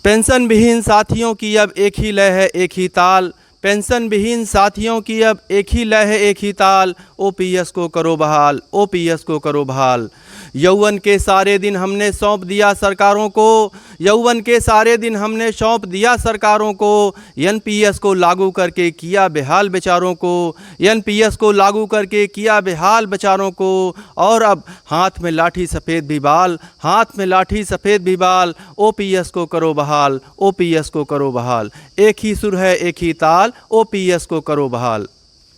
Pension विहीन साथियों की अब एक ही लय है एक ही ताल, पेंशन विहीन साथियों की अब एक ही लय है एक ही ताल। ओपीएस को करो बहाल, ओपीएस को करो बहाल। यौवन के सारे दिन हमने सौंप दिया सरकारों को, यौवन के सारे दिन हमने सौंप दिया सरकारों को। एनपीएस को लागू करके किया बेहाल बेचारों को, एनपीएस को लागू करके किया बेहाल बेचारों को। और अब हाथ में लाठी सफ़ेद भी बाल, हाथ में लाठी सफ़ेद भी बाल। ओपीएस को करो बहाल, ओपीएस को करो बहाल। एक ही सुर है एक ही ताल, ओपीएस को करो बहाल।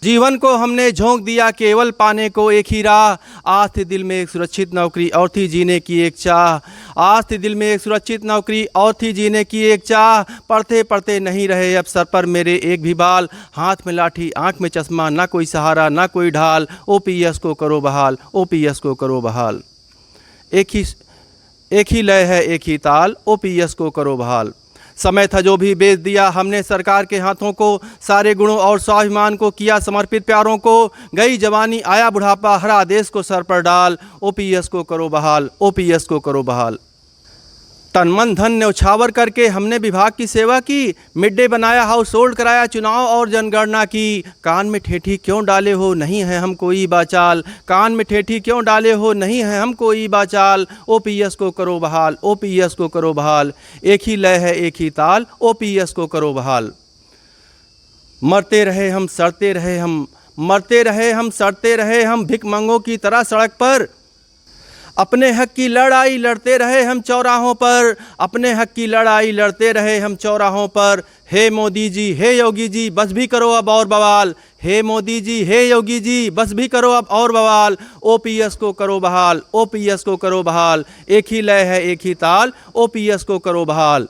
जीवन को हमने झोंक दिया केवल पाने को एक ही राह, आज थी दिल में एक सुरक्षित नौकरी और थी जीने की एक चाह। आज थी दिल में एक सुरक्षित नौकरी और थी जीने की एक चाह। पढ़ते पढ़ते नहीं रहे अब सर पर मेरे एक भी बाल, हाथ में लाठी आंख में चश्मा, ना कोई सहारा ना कोई ढाल। ओपीएस को करो बहाल, ओपीएस को करो बहाल। एक ही लय है एक ही ताल, ओपीएस को करो बहाल। समय था जो भी बेच दिया हमने सरकार के हाथों को, सारे गुणों और स्वाभिमान को किया समर्पित प्यारों को। गई जवानी आया बुढ़ापा हरा देश को सर पर डाल। ओपीएस को करो बहाल, ओपीएस को करो बहाल। तन मन धन न्यौछावर करके हमने विभाग की सेवा की, मिड डे बनाया हाउस होल्ड कराया चुनाव और जनगणना की। कान में ठेठी क्यों डाले हो नहीं है हम कोई बाचाल, कान में ठेठी क्यों डाले हो नहीं है हम कोई बाचाल। ओपीएस को करो बहाल, ओपीएस को करो बहाल। एक ही लय है एक ही ताल, ओपीएस को करो बहाल। मरते रहे हम सड़ते रहे हम, मरते रहे हम सड़ते रहे हम भिखमंगों की तरह सड़क पर। अपने हक की लड़ाई लड़ते रहे हम चौराहों पर, अपने हक की लड़ाई लड़ते रहे हम चौराहों पर। हे मोदी जी हे योगी जी बस भी करो अब और बवाल, हे मोदी जी हे योगी जी बस भी करो अब और बवाल। ओपीएस को करो बहाल, ओपीएस को करो बहाल। एक ही लय है एक ही ताल, ओपीएस को करो बहाल।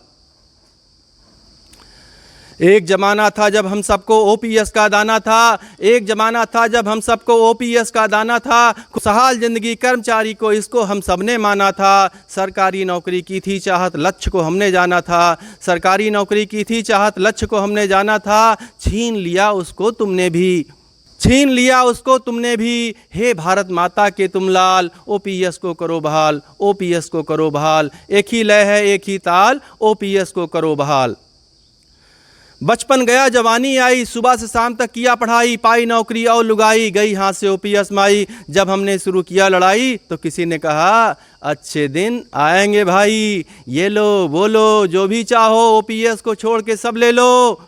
एक जमाना था जब हम सबको ओपीएस का दाना था, एक जमाना था जब हम सबको ओपीएस का दाना था। खुशहाल जिंदगी कर्मचारी को इसको हम सबने माना था। सरकारी नौकरी की थी चाहत लक्ष्य को हमने जाना था, सरकारी नौकरी की थी चाहत लक्ष्य को हमने जाना था। छीन लिया उसको तुमने भी, छीन लिया उसको तुमने भी। हे भारत माता के तुम लाल, ओपीएस को करो बहाल, ओपीएस को करो बहाल। एक ही लय है एक ही ताल, ओपीएस को करो बहाल। बचपन गया जवानी आई, सुबह से शाम तक किया पढ़ाई, पाई नौकरी और लुगाई, गई हाथ से ओपीएस माई। जब हमने शुरू किया लड़ाई तो किसी ने कहा अच्छे दिन आएंगे भाई, ये लो वो लो जो भी चाहो ओपीएस को छोड़ के सब ले लो।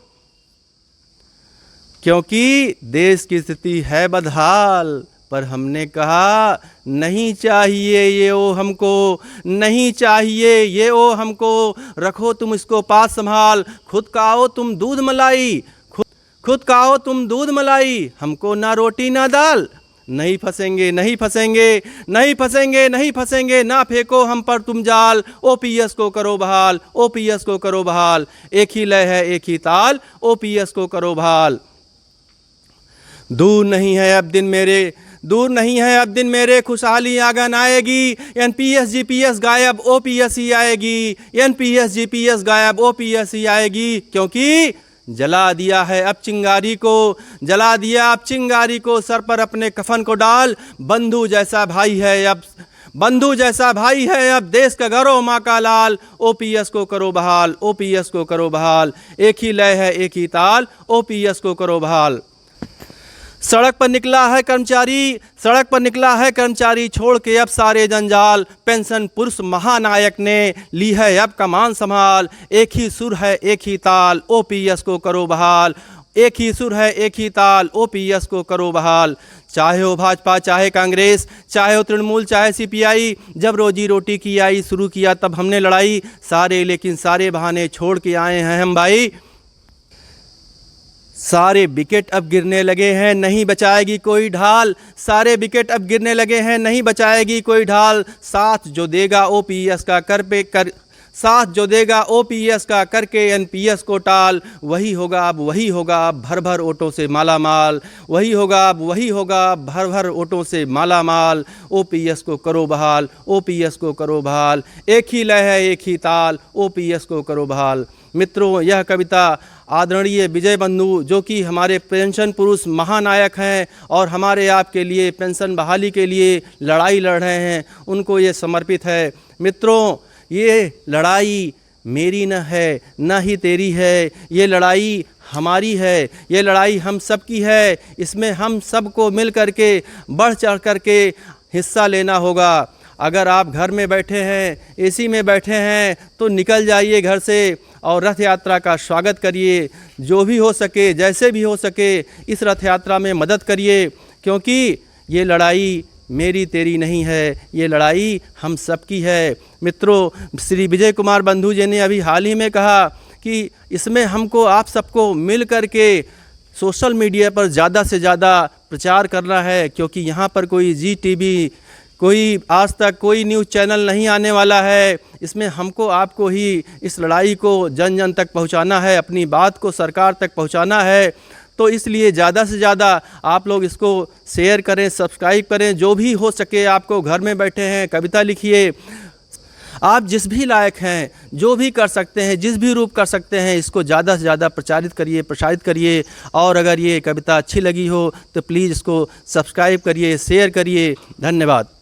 क्योंकि देश की स्थिति है बदहाल, पर हमने कहा नहीं चाहिए ये ओ हमको, नहीं चाहिए ये ओ हमको। रखो तुम इसको पास संभाल, खुद खाओ तुम दूध मलाई, खुद खाओ तुम दूध मलाई। हमको ना रोटी ना दाल, नहीं फंसेंगे नहीं फंसेंगे नहीं फंसेंगे नहीं फंसेंगे, ना फेंको हम पर तुम जाल। ओपीएस को करो बहाल, ओपीएस को करो बहाल। एक ही लय है एक ही ताल, ओपीएस को करो बहाल। दूर नहीं है अब दिन मेरे, दूर नहीं है अब दिन मेरे, खुशहाली आंगन आएगी। एनपीएस जीपीएस गायब ओपीएस ही आएगी, एनपीएस जीपीएस गायब ओपीएस ही आएगी। क्योंकि जला दिया है अब चिंगारी को, जला दिया अब चिंगारी को। सर पर अपने कफन को डाल, बंधु जैसा भाई है अब, बंधु जैसा भाई है अब देश का गौरव माँ का लाल। ओपीएस को करो बहाल, ओपीएस को करो बहाल। एक ही लय है एक ही ताल, ओपीएस को करो बहाल। सड़क पर निकला है कर्मचारी, सड़क पर निकला है कर्मचारी, छोड़ के अब सारे जंजाल। पेंशन पुरुष महानायक ने ली है अब कमान संभाल। एक ही सुर है एक ही ताल, ओपीएस को करो बहाल। एक ही सुर है एक ही ताल, ओपीएस को करो बहाल। चाहे हो भाजपा चाहे कांग्रेस, चाहे हो तृणमूल चाहे सीपीआई, जब रोजी रोटी की आई शुरू किया तब हमने लड़ाई। सारे लेकिन सारे बहाने छोड़ के आए हैं हम भाई। सारे विकेट अब गिरने लगे हैं नहीं बचाएगी कोई ढाल, सारे विकेट अब गिरने लगे हैं नहीं बचाएगी कोई ढाल। साथ जो देगा ओपीएस का कर पे कर, साथ जो देगा ओपीएस का करके एनपीएस को टाल। वही होगा अब वही होगा अब भर भर वोटों से माला माल, वही होगा अब वही होगा अब भर भर वोटों से माला माल। ओपीएस को करो बहाल, ओपीएस को करो बहाल। एक ही लय है एक ही ताल, ओपीएस को करो बहाल। मित्रों, यह कविता आदरणीय विजय बंधु जो कि हमारे पेंशन पुरुष महानायक हैं और हमारे आपके लिए पेंशन बहाली के लिए लड़ाई लड़ रहे हैं, उनको ये समर्पित है। मित्रों, ये लड़ाई मेरी न है न ही तेरी है, ये लड़ाई हमारी है, ये लड़ाई हम सब की है। इसमें हम सबको मिल कर के बढ़ चढ़ कर के हिस्सा लेना होगा। अगर आप घर में बैठे हैं, एसी में बैठे हैं, तो निकल जाइए घर से और रथ यात्रा का स्वागत करिए। जो भी हो सके, जैसे भी हो सके, इस रथ यात्रा में मदद करिए, क्योंकि ये लड़ाई मेरी तेरी नहीं है, ये लड़ाई हम सब की है। मित्रों, श्री विजय कुमार बंधु जी ने अभी हाल ही में कहा कि इसमें हमको आप सबको मिल कर के सोशल मीडिया पर ज़्यादा से ज़्यादा प्रचार करना है, क्योंकि यहाँ पर कोई ZTV, कोई आज तक, कोई न्यूज़ चैनल नहीं आने वाला है। इसमें हमको आपको ही इस लड़ाई को जन जन तक पहुँचाना है, अपनी बात को सरकार तक पहुँचाना है। तो इसलिए ज़्यादा से ज़्यादा आप लोग इसको शेयर करें, सब्सक्राइब करें। जो भी हो सके, आपको घर में बैठे हैं, कविता लिखिए। आप जिस भी लायक हैं, जो भी कर सकते हैं, जिस भी रूप कर सकते हैं, इसको ज़्यादा से ज़्यादा प्रचारित करिए, प्रसारित करिए। और अगर ये कविता अच्छी लगी हो तो प्लीज़ इसको सब्सक्राइब करिए, शेयर करिए। धन्यवाद।